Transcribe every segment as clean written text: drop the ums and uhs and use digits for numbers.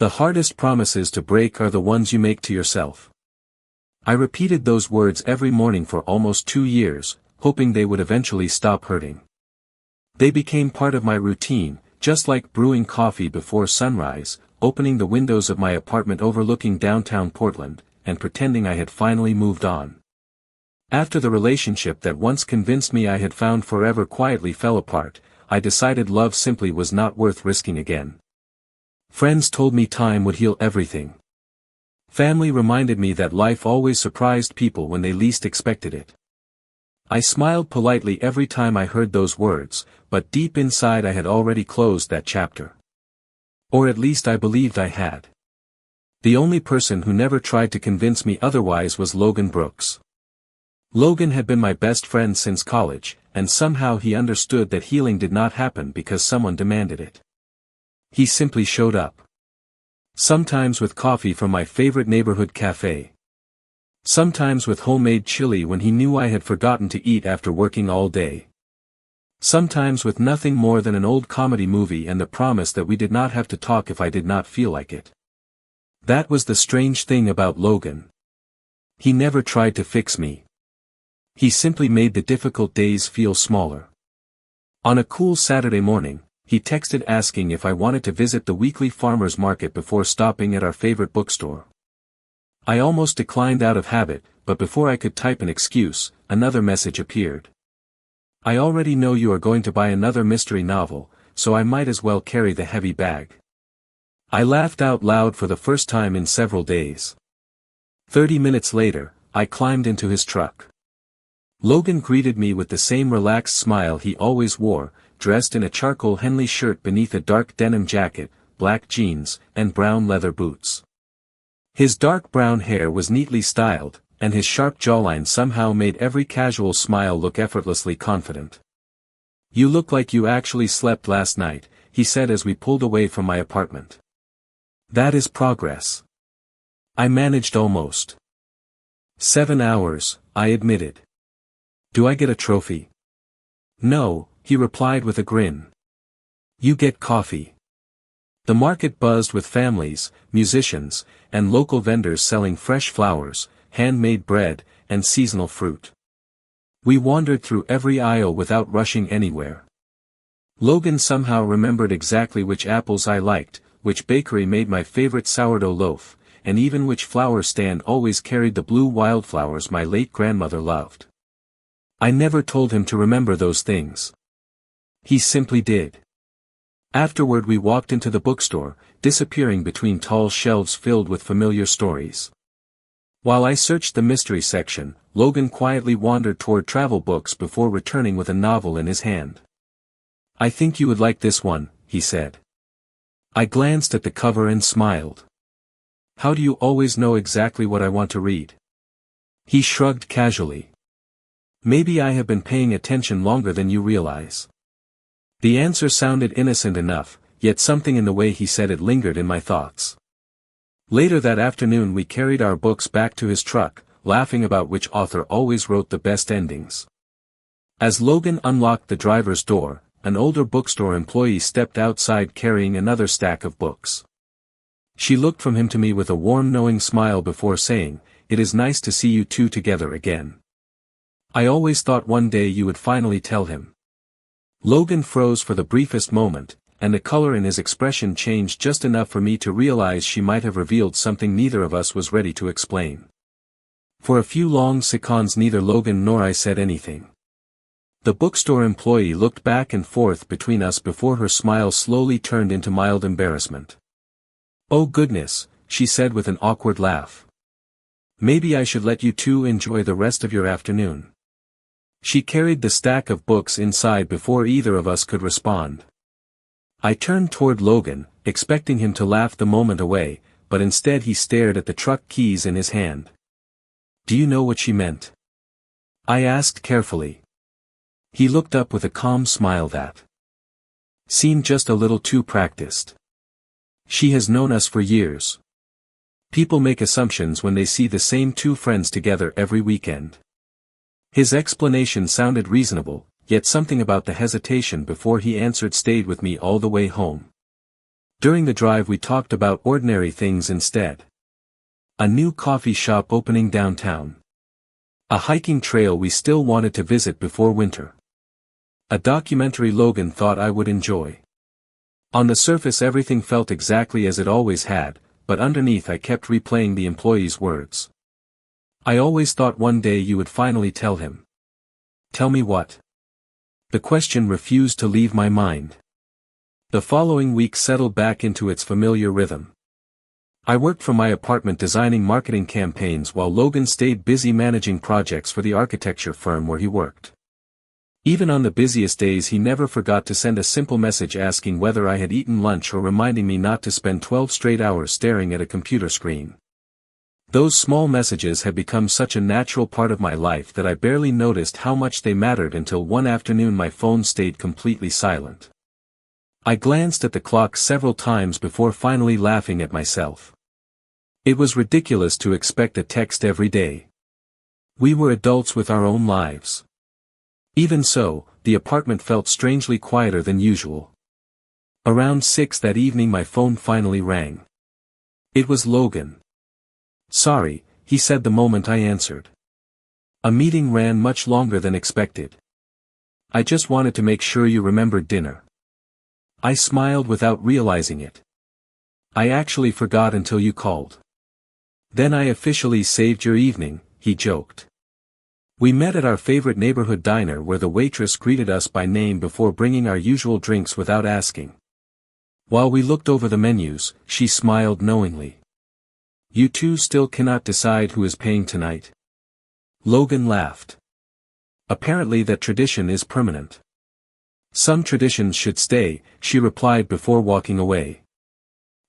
The hardest promises to break are the ones you make to yourself. I repeated those words every morning for almost 2 years, hoping they would eventually stop hurting. They became part of my routine, just like brewing coffee before sunrise, opening the windows of my apartment overlooking downtown Portland, and pretending I had finally moved on. After the relationship that once convinced me I had found forever quietly fell apart, I decided love simply was not worth risking again. Friends told me time would heal everything. Family reminded me that life always surprised people when they least expected it. I smiled politely every time I heard those words, but deep inside I had already closed that chapter. Or at least I believed I had. The only person who never tried to convince me otherwise was Logan Brooks. Logan had been my best friend since college, and somehow he understood that healing did not happen because someone demanded it. He simply showed up. Sometimes with coffee from my favorite neighborhood cafe. Sometimes with homemade chili when he knew I had forgotten to eat after working all day. Sometimes with nothing more than an old comedy movie and the promise that we did not have to talk if I did not feel like it. That was the strange thing about Logan. He never tried to fix me. He simply made the difficult days feel smaller. On a cool Saturday morning, he texted asking if I wanted to visit the weekly farmers market before stopping at our favorite bookstore. I almost declined out of habit, but before I could type an excuse, another message appeared. I already know you are going to buy another mystery novel, so I might as well carry the heavy bag. I laughed out loud for the first time in several days. 30 minutes later, I climbed into his truck. Logan greeted me with the same relaxed smile he always wore, dressed in a charcoal Henley shirt beneath a dark denim jacket, black jeans, and brown leather boots. His dark brown hair was neatly styled, and his sharp jawline somehow made every casual smile look effortlessly confident. "You look like you actually slept last night," he said as we pulled away from my apartment. "That is progress." I managed almost 7 hours, I admitted. "Do I get a trophy?" "No," he replied with a grin. "You get coffee." The market buzzed with families, musicians, and local vendors selling fresh flowers, handmade bread, and seasonal fruit. We wandered through every aisle without rushing anywhere. Logan somehow remembered exactly which apples I liked, which bakery made my favorite sourdough loaf, and even which flower stand always carried the blue wildflowers my late grandmother loved. I never told him to remember those things. He simply did. Afterward we walked into the bookstore, disappearing between tall shelves filled with familiar stories. While I searched the mystery section, Logan quietly wandered toward travel books before returning with a novel in his hand. "I think you would like this one," he said. I glanced at the cover and smiled. "How do you always know exactly what I want to read?" He shrugged casually. "Maybe I have been paying attention longer than you realize." The answer sounded innocent enough, yet something in the way he said it lingered in my thoughts. Later that afternoon we carried our books back to his truck, laughing about which author always wrote the best endings. As Logan unlocked the driver's door, an older bookstore employee stepped outside carrying another stack of books. She looked from him to me with a warm knowing smile before saying, "It is nice to see you two together again. I always thought one day you would finally tell him." Logan froze for the briefest moment, and the color in his expression changed just enough for me to realize she might have revealed something neither of us was ready to explain. For a few long seconds neither Logan nor I said anything. The bookstore employee looked back and forth between us before her smile slowly turned into mild embarrassment. "Oh goodness," she said with an awkward laugh. "Maybe I should let you two enjoy the rest of your afternoon." She carried the stack of books inside before either of us could respond. I turned toward Logan, expecting him to laugh the moment away, but instead he stared at the truck keys in his hand. "Do you know what she meant?" I asked carefully. He looked up with a calm smile that seemed just a little too practiced. "She has known us for years. People make assumptions when they see the same two friends together every weekend." His explanation sounded reasonable, yet something about the hesitation before he answered stayed with me all the way home. During the drive we talked about ordinary things instead. A new coffee shop opening downtown. A hiking trail we still wanted to visit before winter. A documentary Logan thought I would enjoy. On the surface everything felt exactly as it always had, but underneath I kept replaying the employee's words. I always thought one day you would finally tell him. Tell me what? The question refused to leave my mind. The following week settled back into its familiar rhythm. I worked from my apartment designing marketing campaigns while Logan stayed busy managing projects for the architecture firm where he worked. Even on the busiest days he never forgot to send a simple message asking whether I had eaten lunch or reminding me not to spend 12 straight hours staring at a computer screen. Those small messages had become such a natural part of my life that I barely noticed how much they mattered until one afternoon my phone stayed completely silent. I glanced at the clock several times before finally laughing at myself. It was ridiculous to expect a text every day. We were adults with our own lives. Even so, the apartment felt strangely quieter than usual. Around 6 that evening my phone finally rang. It was Logan. Sorry, he said the moment I answered. A meeting ran much longer than expected. I just wanted to make sure you remembered dinner. I smiled without realizing it. I actually forgot until you called. Then I officially saved your evening, he joked. We met at our favorite neighborhood diner where the waitress greeted us by name before bringing our usual drinks without asking. While we looked over the menus, she smiled knowingly. You two still cannot decide who is paying tonight? Logan laughed. Apparently that tradition is permanent. Some traditions should stay, she replied before walking away.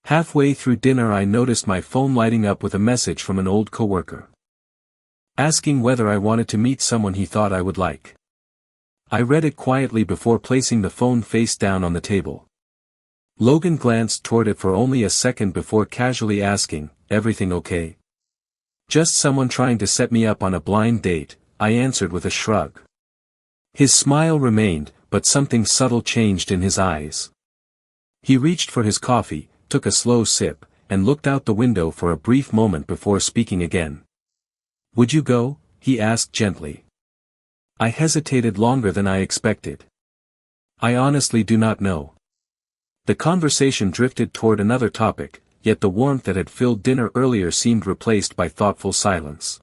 Halfway through dinner I noticed my phone lighting up with a message from an old coworker. Asking whether I wanted to meet someone he thought I would like. I read it quietly before placing the phone face down on the table. Logan glanced toward it for only a second before casually asking, everything okay? Just someone trying to set me up on a blind date, I answered with a shrug. His smile remained, but something subtle changed in his eyes. He reached for his coffee, took a slow sip, and looked out the window for a brief moment before speaking again. Would you go? He asked gently. I hesitated longer than I expected. I honestly do not know. The conversation drifted toward another topic, yet the warmth that had filled dinner earlier seemed replaced by thoughtful silence.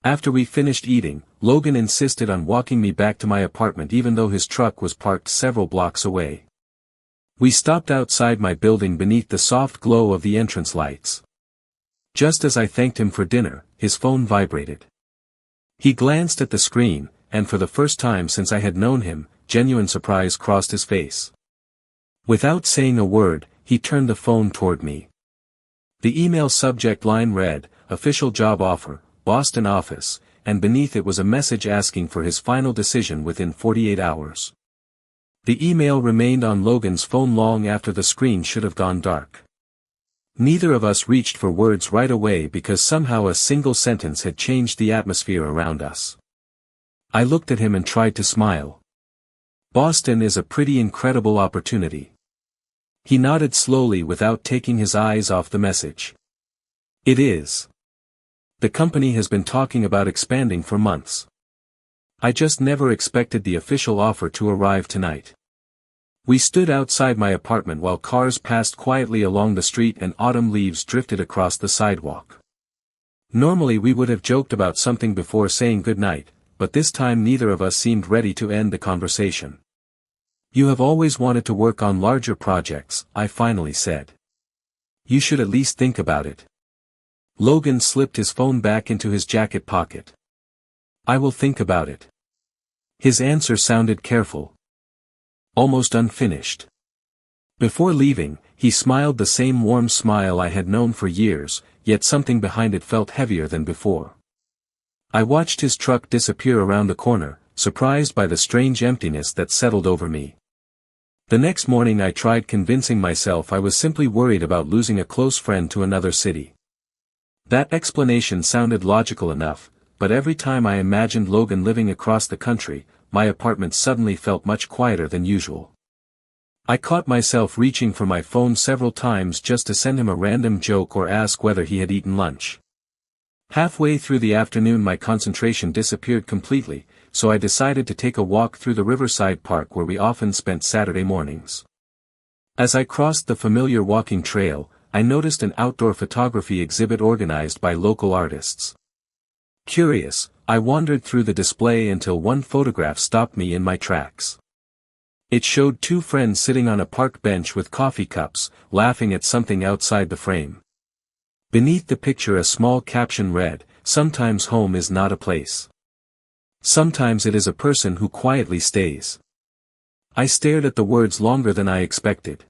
After we finished eating, Logan insisted on walking me back to my apartment even though his truck was parked several blocks away. We stopped outside my building beneath the soft glow of the entrance lights. Just as I thanked him for dinner, his phone vibrated. He glanced at the screen, and for the first time since I had known him, genuine surprise crossed his face. Without saying a word, he turned the phone toward me. The email subject line read, Official Job Offer, Boston Office, and beneath it was a message asking for his final decision within 48 hours. The email remained on Logan's phone long after the screen should have gone dark. Neither of us reached for words right away because somehow a single sentence had changed the atmosphere around us. I looked at him and tried to smile. Boston is a pretty incredible opportunity. He nodded slowly without taking his eyes off the message. It is. The company has been talking about expanding for months. I just never expected the official offer to arrive tonight. We stood outside my apartment while cars passed quietly along the street and autumn leaves drifted across the sidewalk. Normally we would have joked about something before saying goodnight, but this time neither of us seemed ready to end the conversation. You have always wanted to work on larger projects, I finally said. You should at least think about it. Logan slipped his phone back into his jacket pocket. I will think about it. His answer sounded careful. Almost unfinished. Before leaving, he smiled the same warm smile I had known for years, yet something behind it felt heavier than before. I watched his truck disappear around the corner, surprised by the strange emptiness that settled over me. The next morning I tried convincing myself I was simply worried about losing a close friend to another city. That explanation sounded logical enough, but every time I imagined Logan living across the country, my apartment suddenly felt much quieter than usual. I caught myself reaching for my phone several times just to send him a random joke or ask whether he had eaten lunch. Halfway through the afternoon my concentration disappeared completely, so I decided to take a walk through the riverside park where we often spent Saturday mornings. As I crossed the familiar walking trail, I noticed an outdoor photography exhibit organized by local artists. Curious, I wandered through the display until one photograph stopped me in my tracks. It showed two friends sitting on a park bench with coffee cups, laughing at something outside the frame. Beneath the picture a small caption read, "Sometimes home is not a place. Sometimes it is a person who quietly stays." I stared at the words longer than I expected.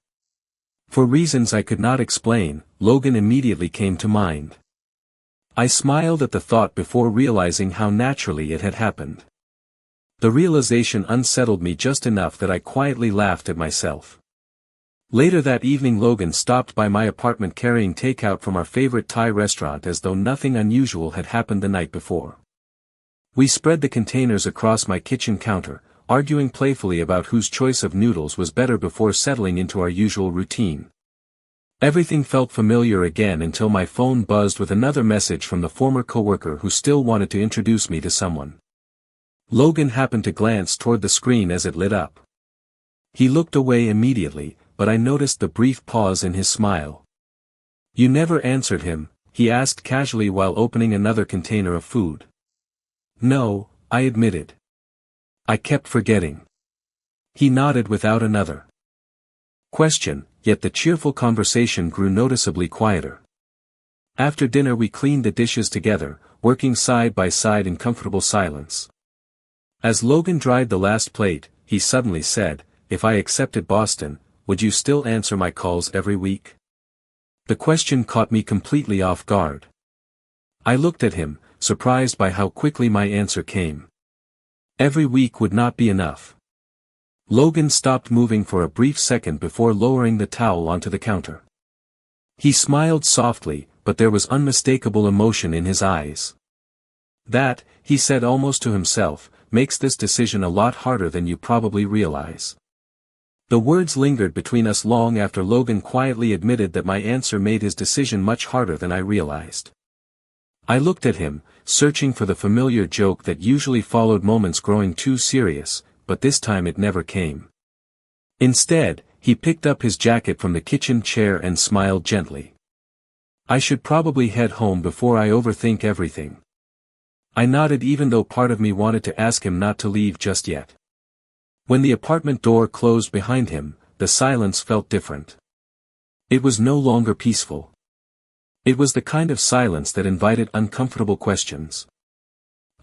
For reasons I could not explain, Logan immediately came to mind. I smiled at the thought before realizing how naturally it had happened. The realization unsettled me just enough that I quietly laughed at myself. Later that evening Logan stopped by my apartment carrying takeout from our favorite Thai restaurant as though nothing unusual had happened the night before. We spread the containers across my kitchen counter, arguing playfully about whose choice of noodles was better before settling into our usual routine. Everything felt familiar again until my phone buzzed with another message from the former coworker who still wanted to introduce me to someone. Logan happened to glance toward the screen as it lit up. He looked away immediately, but I noticed the brief pause in his smile. "You never answered him?" he asked casually while opening another container of food. "No," I admitted. "I kept forgetting." He nodded without another question, yet the cheerful conversation grew noticeably quieter. After dinner we cleaned the dishes together, working side by side in comfortable silence. As Logan dried the last plate, he suddenly said, "If I accepted Boston, would you still answer my calls every week?" The question caught me completely off guard. I looked at him, surprised by how quickly my answer came. Every week would not be enough. Logan stopped moving for a brief second before lowering the towel onto the counter. He smiled softly, but there was unmistakable emotion in his eyes. "That," he said almost to himself, "makes this decision a lot harder than you probably realize." The words lingered between us long after Logan quietly admitted that my answer made his decision much harder than I realized. I looked at him, searching for the familiar joke that usually followed moments growing too serious, but this time it never came. Instead, he picked up his jacket from the kitchen chair and smiled gently. "I should probably head home before I overthink everything." I nodded even though part of me wanted to ask him not to leave just yet. When the apartment door closed behind him, the silence felt different. It was no longer peaceful. It was the kind of silence that invited uncomfortable questions.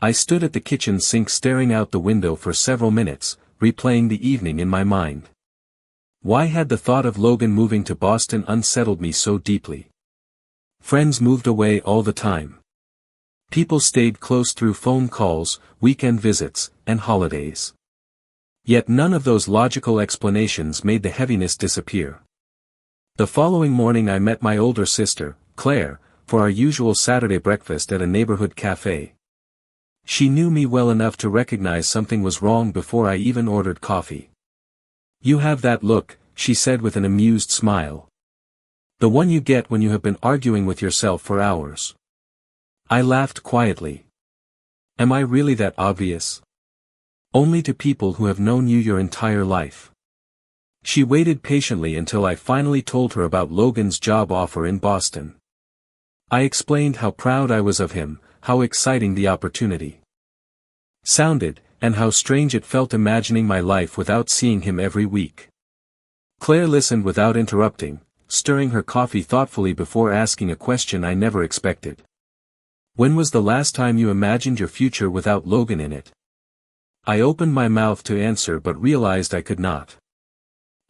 I stood at the kitchen sink staring out the window for several minutes, replaying the evening in my mind. Why had the thought of Logan moving to Boston unsettled me so deeply? Friends moved away all the time. People stayed close through phone calls, weekend visits, and holidays. Yet none of those logical explanations made the heaviness disappear. The following morning I met my older sister, Claire, for our usual Saturday breakfast at a neighborhood cafe. She knew me well enough to recognize something was wrong before I even ordered coffee. "You have that look," she said with an amused smile. "The one you get when you have been arguing with yourself for hours." I laughed quietly. Am I really that obvious? Only to people who have known you your entire life. She waited patiently until I finally told her about Logan's job offer in Boston. I explained how proud I was of him, how exciting the opportunity sounded, and how strange it felt imagining my life without seeing him every week. Claire listened without interrupting, stirring her coffee thoughtfully before asking a question I never expected. "When was the last time you imagined your future without Logan in it?" I opened my mouth to answer but realized I could not.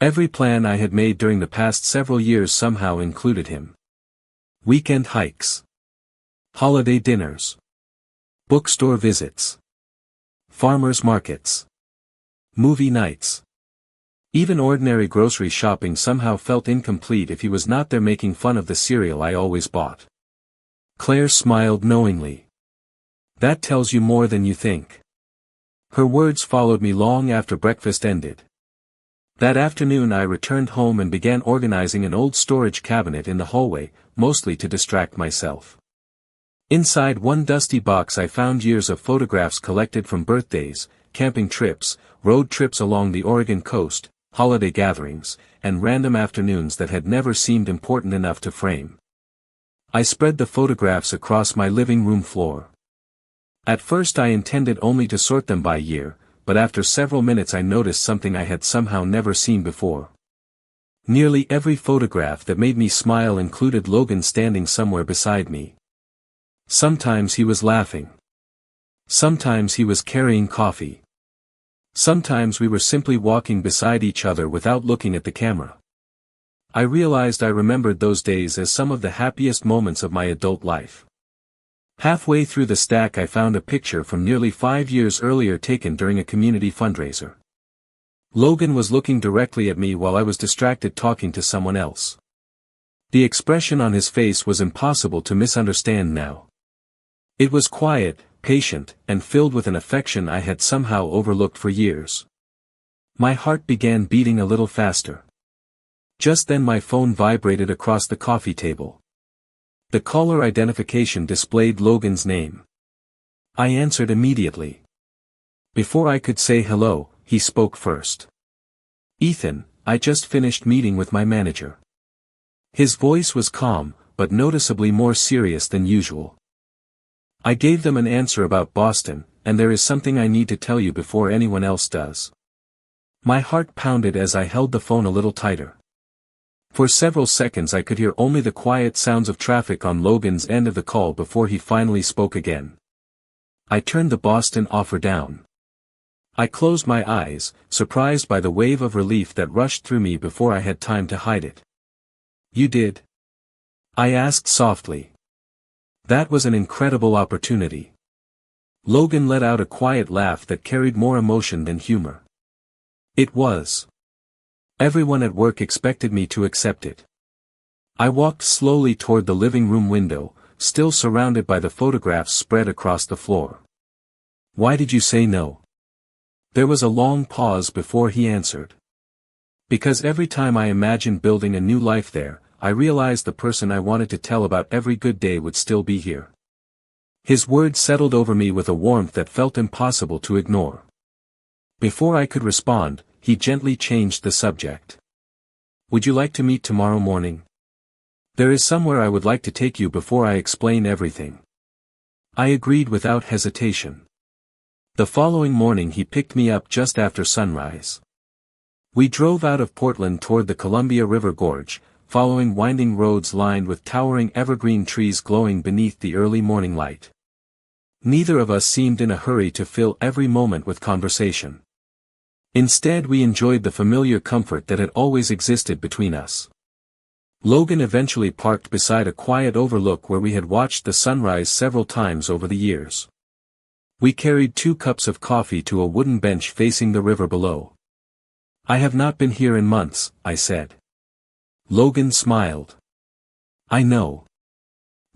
Every plan I had made during the past several years somehow included him. Weekend hikes, holiday dinners, bookstore visits, farmers markets, movie nights. Even ordinary grocery shopping somehow felt incomplete if he was not there making fun of the cereal I always bought. Claire smiled knowingly. "That tells you more than you think." Her words followed me long after breakfast ended. That afternoon I returned home and began organizing an old storage cabinet in the hallway, mostly to distract myself. Inside one dusty box I found years of photographs collected from birthdays, camping trips, road trips along the Oregon coast, holiday gatherings, and random afternoons that had never seemed important enough to frame. I spread the photographs across my living room floor. At first I intended only to sort them by year, but after several minutes I noticed something I had somehow never seen before. Nearly every photograph that made me smile included Logan standing somewhere beside me. Sometimes he was laughing. Sometimes he was carrying coffee. Sometimes we were simply walking beside each other without looking at the camera. I realized I remembered those days as some of the happiest moments of my adult life. Halfway through the stack I found a picture from nearly 5 years earlier taken during a community fundraiser. Logan was looking directly at me while I was distracted talking to someone else. The expression on his face was impossible to misunderstand now. It was quiet, patient, and filled with an affection I had somehow overlooked for years. My heart began beating a little faster. Just then my phone vibrated across the coffee table. The caller identification displayed Logan's name. I answered immediately. Before I could say hello, he spoke first. "Ethan, I just finished meeting with my manager." His voice was calm, but noticeably more serious than usual. "I gave them an answer about Boston, and there is something I need to tell you before anyone else does." My heart pounded as I held the phone a little tighter. For several seconds I could hear only the quiet sounds of traffic on Logan's end of the call before he finally spoke again. I turned the Boston offer down. I closed my eyes, surprised by the wave of relief that rushed through me before I had time to hide it. "You did?" I asked softly. That was an incredible opportunity. Logan let out a quiet laugh that carried more emotion than humor. It was. Everyone at work expected me to accept it. I walked slowly toward the living room window, still surrounded by the photographs spread across the floor. "Why did you say no?" There was a long pause before he answered. "Because every time I imagined building a new life there, I realized the person I wanted to tell about every good day would still be here." His words settled over me with a warmth that felt impossible to ignore. Before I could respond, he gently changed the subject. "Would you like to meet tomorrow morning? There is somewhere I would like to take you before I explain everything." I agreed without hesitation. The following morning he picked me up just after sunrise. We drove out of Portland toward the Columbia River Gorge, following winding roads lined with towering evergreen trees glowing beneath the early morning light. Neither of us seemed in a hurry to fill every moment with conversation. Instead we enjoyed the familiar comfort that had always existed between us. Logan eventually parked beside a quiet overlook where we had watched the sunrise several times over the years. We carried 2 cups of coffee to a wooden bench facing the river below. "I have not been here in months," I said. Logan smiled. "I know.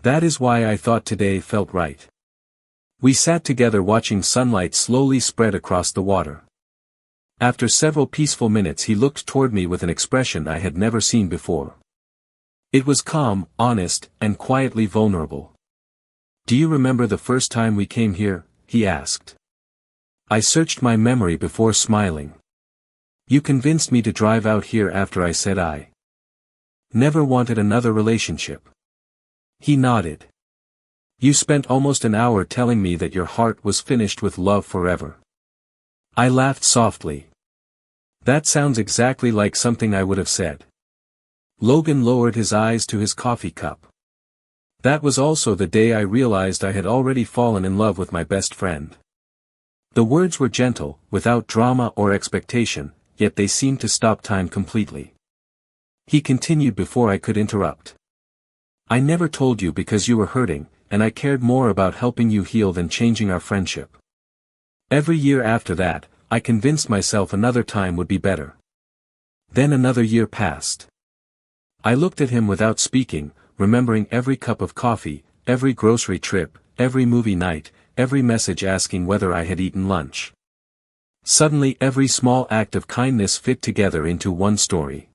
That is why I thought today felt right." We sat together watching sunlight slowly spread across the water. After several peaceful minutes he looked toward me with an expression I had never seen before. It was calm, honest, and quietly vulnerable. "Do you remember the first time we came here?" he asked. I searched my memory before smiling. "You convinced me to drive out here after I said I never wanted another relationship." He nodded. "You spent almost an hour telling me that your heart was finished with love forever." I laughed softly. "That sounds exactly like something I would have said." Logan lowered his eyes to his coffee cup. "That was also the day I realized I had already fallen in love with my best friend." The words were gentle, without drama or expectation, yet they seemed to stop time completely. He continued before I could interrupt. "I never told you because you were hurting, and I cared more about helping you heal than changing our friendship. Every year after that, I convinced myself another time would be better. Then another year passed. I looked at him without speaking, remembering every cup of coffee, every grocery trip, every movie night, every message asking whether I had eaten lunch. Suddenly every small act of kindness fit together into one story.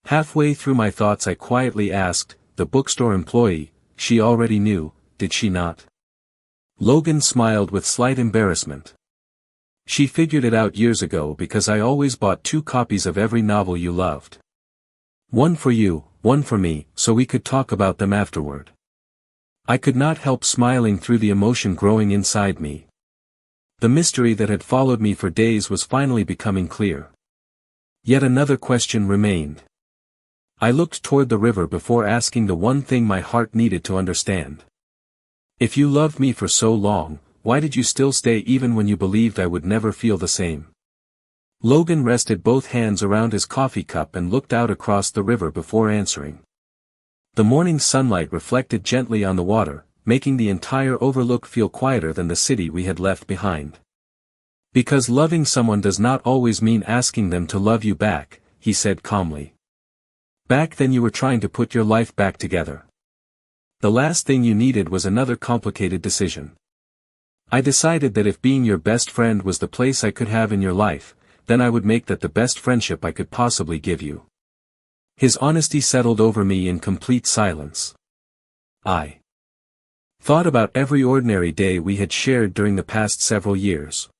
Halfway through my thoughts I quietly asked, the bookstore employee, she already knew, did she not? Logan smiled with slight embarrassment. She figured it out years ago because I always bought 2 copies of every novel you loved. One for you, one for me, so we could talk about them afterward. I could not help smiling through the emotion growing inside me. The mystery that had followed me for days was finally becoming clear. Yet another question remained. I looked toward the river before asking the one thing my heart needed to understand. If you loved me for so long, why did you still stay even when you believed I would never feel the same? Logan rested both hands around his coffee cup and looked out across the river before answering. The morning sunlight reflected gently on the water, making the entire overlook feel quieter than the city we had left behind. Because loving someone does not always mean asking them to love you back, he said calmly. Back then you were trying to put your life back together. The last thing you needed was another complicated decision. I decided that if being your best friend was the place I could have in your life, then I would make that the best friendship I could possibly give you. His honesty settled over me in complete silence. I thought about every ordinary day we had shared during the past several years.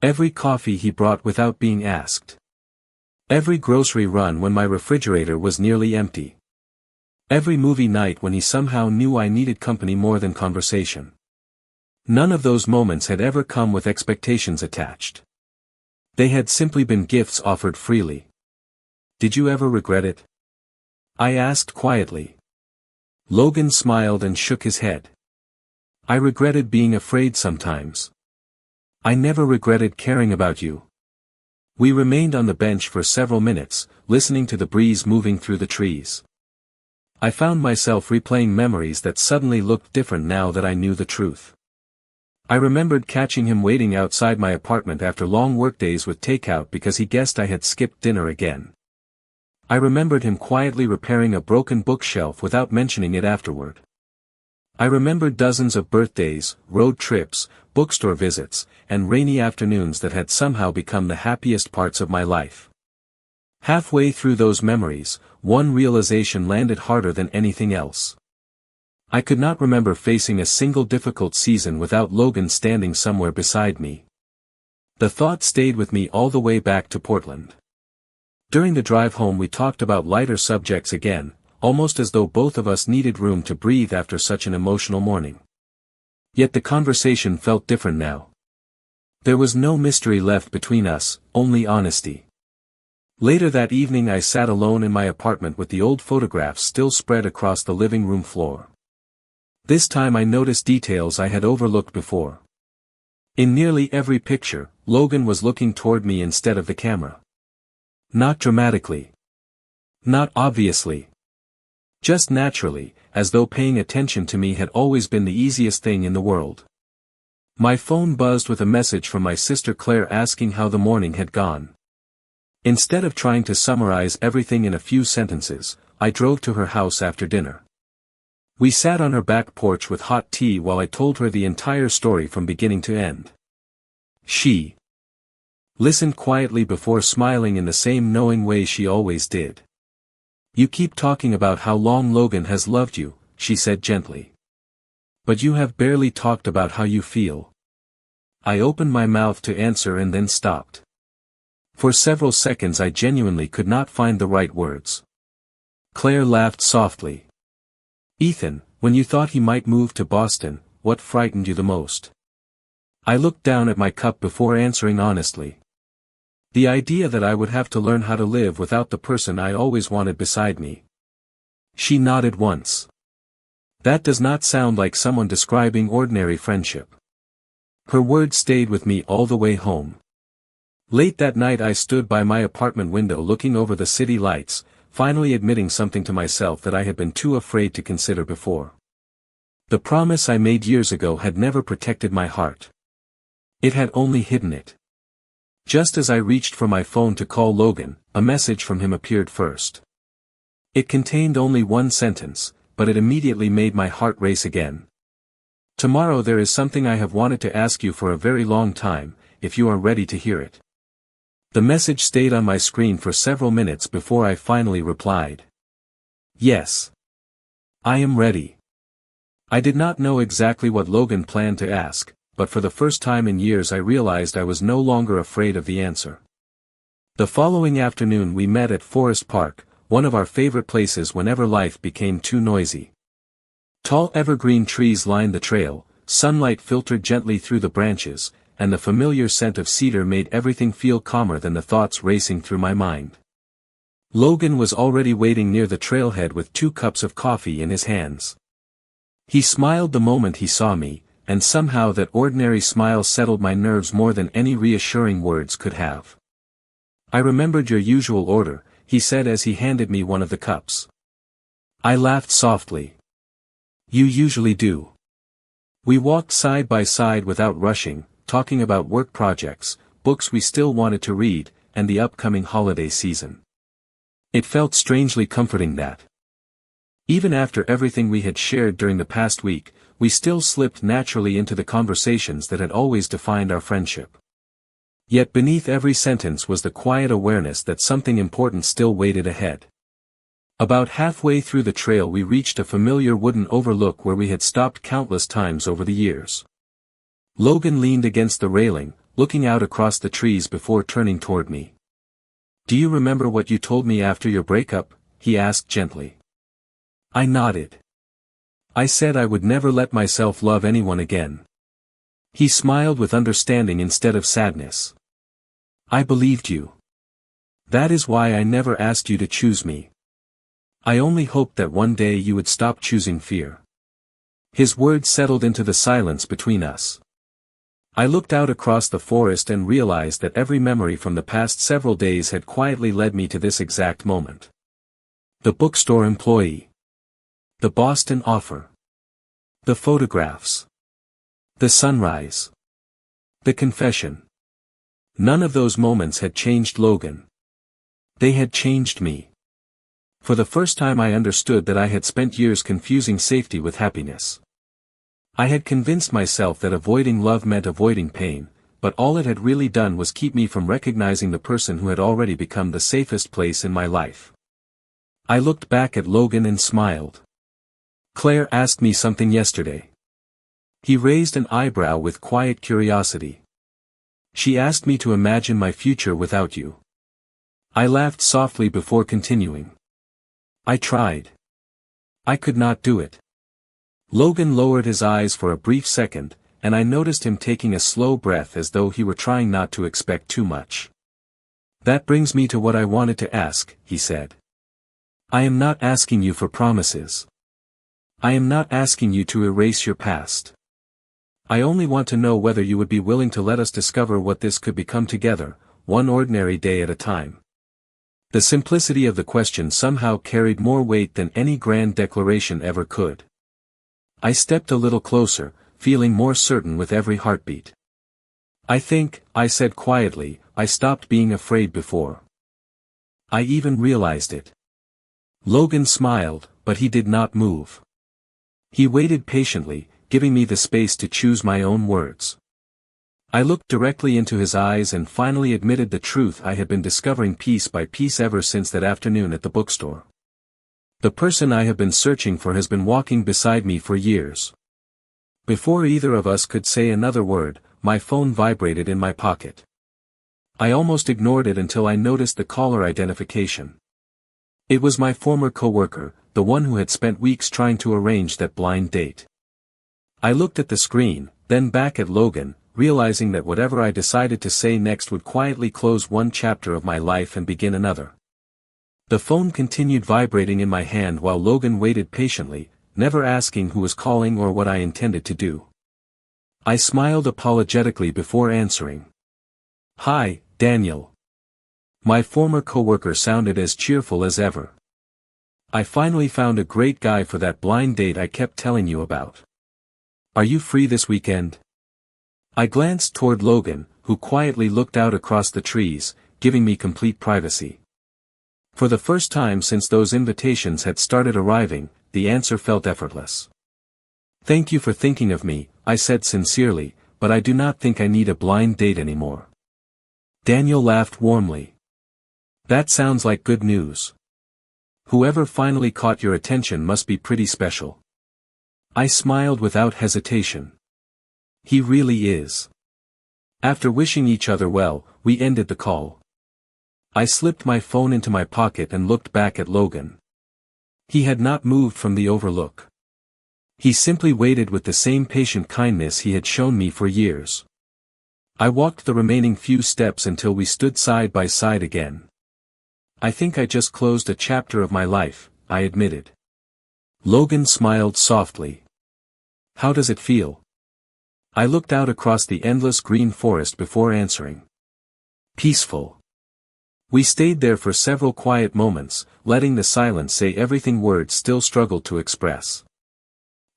Every coffee he brought without being asked. Every grocery run when my refrigerator was nearly empty. Every movie night when he somehow knew I needed company more than conversation. None of those moments had ever come with expectations attached. They had simply been gifts offered freely. Did you ever regret it? I asked quietly. Logan smiled and shook his head. I regretted being afraid sometimes. I never regretted caring about you. We remained on the bench for several minutes, listening to the breeze moving through the trees. I found myself replaying memories that suddenly looked different now that I knew the truth. I remembered catching him waiting outside my apartment after long workdays with takeout because he guessed I had skipped dinner again. I remembered him quietly repairing a broken bookshelf without mentioning it afterward. I remembered dozens of birthdays, road trips, bookstore visits, and rainy afternoons that had somehow become the happiest parts of my life. Halfway through those memories, one realization landed harder than anything else. I could not remember facing a single difficult season without Logan standing somewhere beside me. The thought stayed with me all the way back to Portland. During the drive home we talked about lighter subjects again, almost as though both of us needed room to breathe after such an emotional morning. Yet the conversation felt different now. There was no mystery left between us, only honesty. Later that evening I sat alone in my apartment with the old photographs still spread across the living room floor. This time I noticed details I had overlooked before. In nearly every picture, Logan was looking toward me instead of the camera. Not dramatically. Not obviously. Just naturally, as though paying attention to me had always been the easiest thing in the world. My phone buzzed with a message from my sister Claire asking how the morning had gone. Instead of trying to summarize everything in a few sentences, I drove to her house after dinner. We sat on her back porch with hot tea while I told her the entire story from beginning to end. She listened quietly before smiling in the same knowing way she always did. You keep talking about how long Logan has loved you, she said gently. But you have barely talked about how you feel. I opened my mouth to answer and then stopped. For several seconds I genuinely could not find the right words. Claire laughed softly. Ethan, when you thought he might move to Boston, what frightened you the most? I looked down at my cup before answering honestly. The idea that I would have to learn how to live without the person I always wanted beside me. She nodded once. That does not sound like someone describing ordinary friendship. Her words stayed with me all the way home. Late that night I stood by my apartment window looking over the city lights, finally admitting something to myself that I had been too afraid to consider before. The promise I made years ago had never protected my heart. It had only hidden it. Just as I reached for my phone to call Logan, a message from him appeared first. It contained only one sentence, but it immediately made my heart race again. Tomorrow there is something I have wanted to ask you for a very long time, if you are ready to hear it." The message stayed on my screen for several minutes before I finally replied. "Yes. I am ready." I did not know exactly what Logan planned to ask, but for the first time in years I realized I was no longer afraid of the answer. The following afternoon we met at Forest Park, one of our favorite places whenever life became too noisy. Tall evergreen trees lined the trail, sunlight filtered gently through the branches, and the familiar scent of cedar made everything feel calmer than the thoughts racing through my mind. Logan was already waiting near the trailhead with 2 cups of coffee in his hands. He smiled the moment he saw me, and somehow that ordinary smile settled my nerves more than any reassuring words could have. "I remembered your usual order," he said as he handed me one of the cups. I laughed softly. "You usually do." We walked side by side without rushing, talking about work projects, books we still wanted to read, and the upcoming holiday season. It felt strangely comforting that, even after everything we had shared during the past week, we still slipped naturally into the conversations that had always defined our friendship. Yet beneath every sentence was the quiet awareness that something important still waited ahead. About halfway through the trail we reached a familiar wooden overlook where we had stopped countless times over the years. Logan leaned against the railing, looking out across the trees before turning toward me. "Do you remember what you told me after your breakup?" he asked gently. I nodded. "I said I would never let myself love anyone again." He smiled with understanding instead of sadness. "I believed you. That is why I never asked you to choose me. I only hoped that one day you would stop choosing fear." His words settled into the silence between us. I looked out across the forest and realized that every memory from the past several days had quietly led me to this exact moment. The bookstore employee. The Boston offer. The photographs. The sunrise. The confession. None of those moments had changed Logan. They had changed me. For the first time I understood that I had spent years confusing safety with happiness. I had convinced myself that avoiding love meant avoiding pain, but all it had really done was keep me from recognizing the person who had already become the safest place in my life. I looked back at Logan and smiled. "Claire asked me something yesterday." He raised an eyebrow with quiet curiosity. "She asked me to imagine my future without you." I laughed softly before continuing. "I tried. I could not do it." Logan lowered his eyes for a brief second, and I noticed him taking a slow breath as though he were trying not to expect too much. "That brings me to what I wanted to ask," he said. "I am not asking you for promises. I am not asking you to erase your past. I only want to know whether you would be willing to let us discover what this could become together, one ordinary day at a time." The simplicity of the question somehow carried more weight than any grand declaration ever could. I stepped a little closer, feeling more certain with every heartbeat. "I think," I said quietly, "I stopped being afraid before. I even realized it." Logan smiled, but he did not move. He waited patiently, giving me the space to choose my own words. I looked directly into his eyes and finally admitted the truth I had been discovering piece by piece ever since that afternoon at the bookstore. The person I have been searching for has been walking beside me for years. Before either of us could say another word, my phone vibrated in my pocket. I almost ignored it until I noticed the caller identification. It was my former coworker, the one who had spent weeks trying to arrange that blind date. I looked at the screen, then back at Logan, realizing that whatever I decided to say next would quietly close one chapter of my life and begin another. The phone continued vibrating in my hand while Logan waited patiently, never asking who was calling or what I intended to do. I smiled apologetically before answering. "Hi, Daniel." My former coworker sounded as cheerful as ever. "I finally found a great guy for that blind date I kept telling you about. Are you free this weekend?" I glanced toward Logan, who quietly looked out across the trees, giving me complete privacy. For the first time since those invitations had started arriving, the answer felt effortless. "Thank you for thinking of me," I said sincerely, but I do not think I need a blind date anymore. Daniel laughed warmly. That sounds like good news. Whoever finally caught your attention must be pretty special. I smiled without hesitation. He really is. After wishing each other well, we ended the call. I slipped my phone into my pocket and looked back at Logan. He had not moved from the overlook. He simply waited with the same patient kindness he had shown me for years. I walked the remaining few steps until we stood side by side again. I think I just closed a chapter of my life, I admitted. Logan smiled softly. How does it feel? I looked out across the endless green forest before answering. Peaceful. We stayed there for several quiet moments, letting the silence say everything words still struggled to express.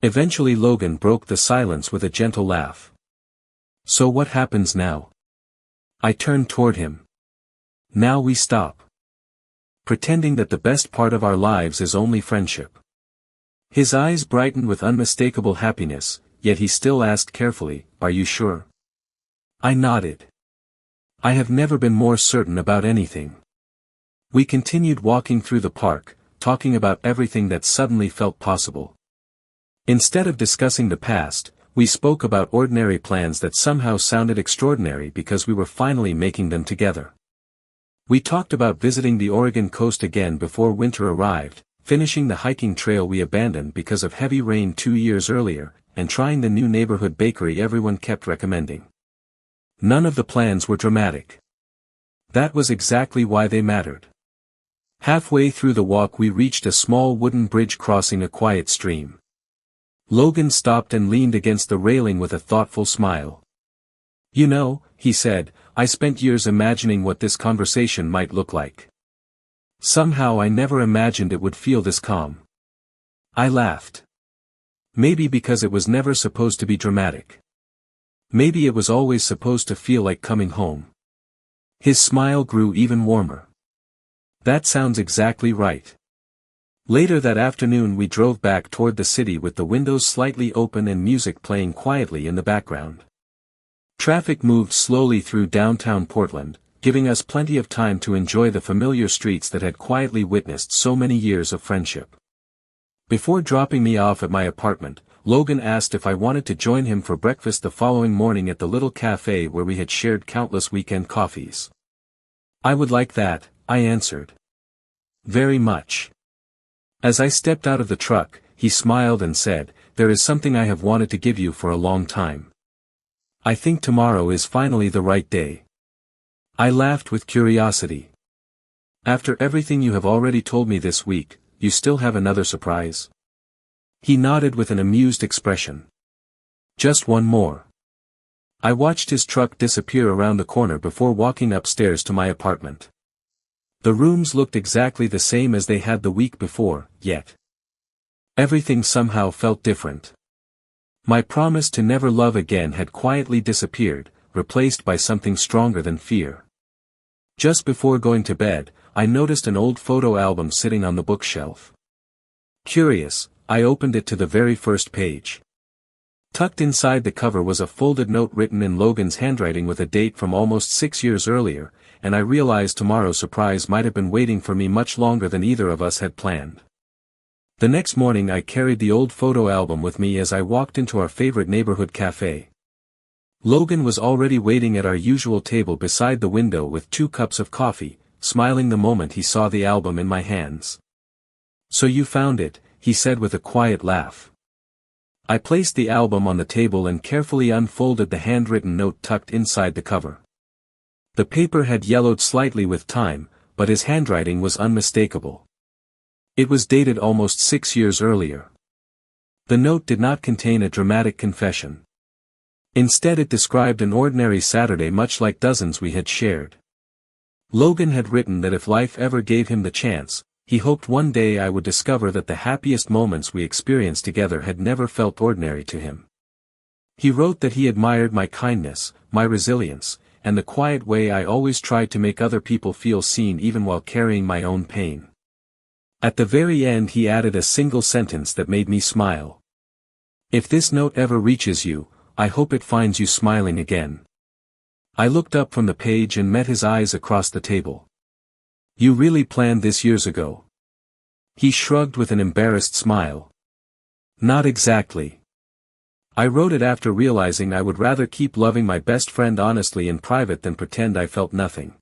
Eventually Logan broke the silence with a gentle laugh. So what happens now? I turned toward him. Now we stop. Pretending that the best part of our lives is only friendship. His eyes brightened with unmistakable happiness, yet he still asked carefully, "Are you sure?" I nodded. I have never been more certain about anything. We continued walking through the park, talking about everything that suddenly felt possible. Instead of discussing the past, we spoke about ordinary plans that somehow sounded extraordinary because we were finally making them together. We talked about visiting the Oregon coast again before winter arrived, finishing the hiking trail we abandoned because of heavy rain 2 years earlier, and trying the new neighborhood bakery everyone kept recommending. None of the plans were dramatic. That was exactly why they mattered. Halfway through the walk we reached a small wooden bridge crossing a quiet stream. Logan stopped and leaned against the railing with a thoughtful smile. "You know," he said, "I spent years imagining what this conversation might look like. Somehow I never imagined it would feel this calm." I laughed. Maybe because it was never supposed to be dramatic. Maybe it was always supposed to feel like coming home. His smile grew even warmer. That sounds exactly right. Later that afternoon we drove back toward the city with the windows slightly open and music playing quietly in the background. Traffic moved slowly through downtown Portland, giving us plenty of time to enjoy the familiar streets that had quietly witnessed so many years of friendship. Before dropping me off at my apartment, Logan asked if I wanted to join him for breakfast the following morning at the little cafe where we had shared countless weekend coffees. "I would like that," I answered. "Very much." As I stepped out of the truck, he smiled and said, "There is something I have wanted to give you for a long time. I think tomorrow is finally the right day." I laughed with curiosity. "After everything you have already told me this week, you still have another surprise?" He nodded with an amused expression. "Just one more." I watched his truck disappear around the corner before walking upstairs to my apartment. The rooms looked exactly the same as they had the week before, yet everything somehow felt different. My promise to never love again had quietly disappeared, replaced by something stronger than fear. Just before going to bed, I noticed an old photo album sitting on the bookshelf. Curious, I opened it to the very first page. Tucked inside the cover was a folded note written in Logan's handwriting with a date from almost 6 years earlier, and I realized tomorrow's surprise might have been waiting for me much longer than either of us had planned. The next morning I carried the old photo album with me as I walked into our favorite neighborhood cafe. Logan was already waiting at our usual table beside the window with 2 cups of coffee, smiling the moment he saw the album in my hands. "So you found it," he said with a quiet laugh. I placed the album on the table and carefully unfolded the handwritten note tucked inside the cover. The paper had yellowed slightly with time, but his handwriting was unmistakable. It was dated almost 6 years earlier. The note did not contain a dramatic confession. Instead it described an ordinary Saturday much like dozens we had shared. Logan had written that if life ever gave him the chance, he hoped one day I would discover that the happiest moments we experienced together had never felt ordinary to him. He wrote that he admired my kindness, my resilience, and the quiet way I always tried to make other people feel seen even while carrying my own pain. At the very end he added a single sentence that made me smile. "If this note ever reaches you, I hope it finds you smiling again." I looked up from the page and met his eyes across the table. "You really planned this years ago?" He shrugged with an embarrassed smile. "Not exactly. I wrote it after realizing I would rather keep loving my best friend honestly in private than pretend I felt nothing."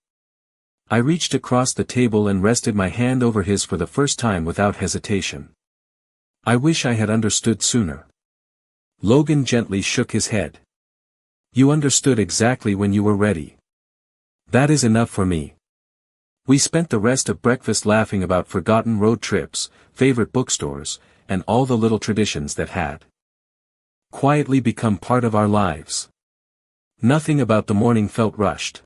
I reached across the table and rested my hand over his for the first time without hesitation. "I wish I had understood sooner." Logan gently shook his head. "You understood exactly when you were ready. That is enough for me." We spent the rest of breakfast laughing about forgotten road trips, favorite bookstores, and all the little traditions that had quietly become part of our lives. Nothing about the morning felt rushed.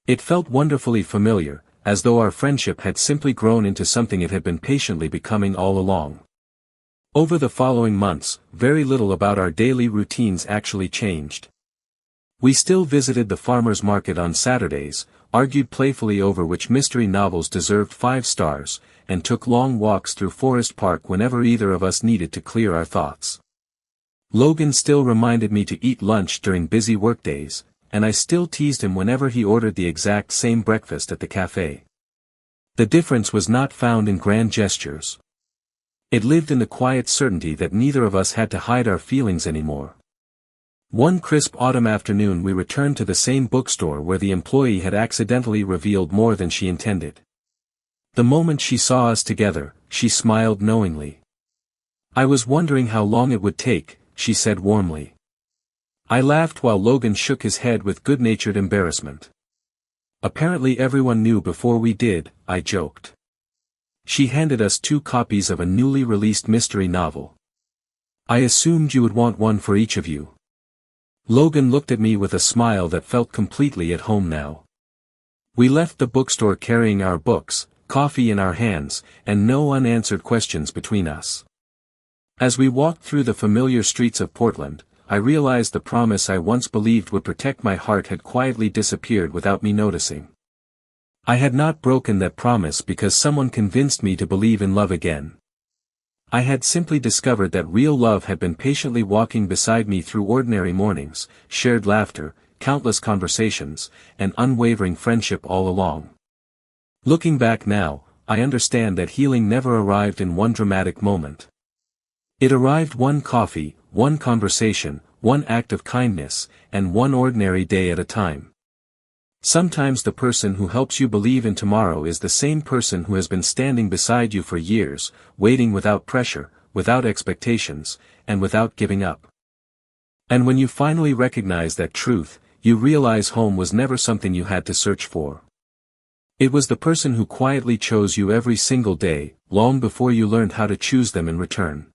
It felt wonderfully familiar, as though our friendship had simply grown into something it had been patiently becoming all along. Over the following months, very little about our daily routines actually changed. We still visited the farmers' market on Saturdays, argued playfully over which mystery novels deserved 5 stars, and took long walks through Forest Park whenever either of us needed to clear our thoughts. Logan still reminded me to eat lunch during busy workdays, and I still teased him whenever he ordered the exact same breakfast at the cafe. The difference was not found in grand gestures. It lived in the quiet certainty that neither of us had to hide our feelings anymore. One crisp autumn afternoon we returned to the same bookstore where the employee had accidentally revealed more than she intended. The moment she saw us together, she smiled knowingly. "I was wondering how long it would take," she said warmly. I laughed while Logan shook his head with good-natured embarrassment. "Apparently everyone knew before we did," I joked. She handed us 2 copies of a newly released mystery novel. "I assumed you would want one for each of you." Logan looked at me with a smile that felt completely at home now. We left the bookstore carrying our books, coffee in our hands, and no unanswered questions between us. As we walked through the familiar streets of Portland, I realized the promise I once believed would protect my heart had quietly disappeared without me noticing. I had not broken that promise because someone convinced me to believe in love again. I had simply discovered that real love had been patiently walking beside me through ordinary mornings, shared laughter, countless conversations, and unwavering friendship all along. Looking back now, I understand that healing never arrived in one dramatic moment. It arrived one coffee, one conversation, one act of kindness, and one ordinary day at a time. Sometimes the person who helps you believe in tomorrow is the same person who has been standing beside you for years, waiting without pressure, without expectations, and without giving up. And when you finally recognize that truth, you realize home was never something you had to search for. It was the person who quietly chose you every single day, long before you learned how to choose them in return.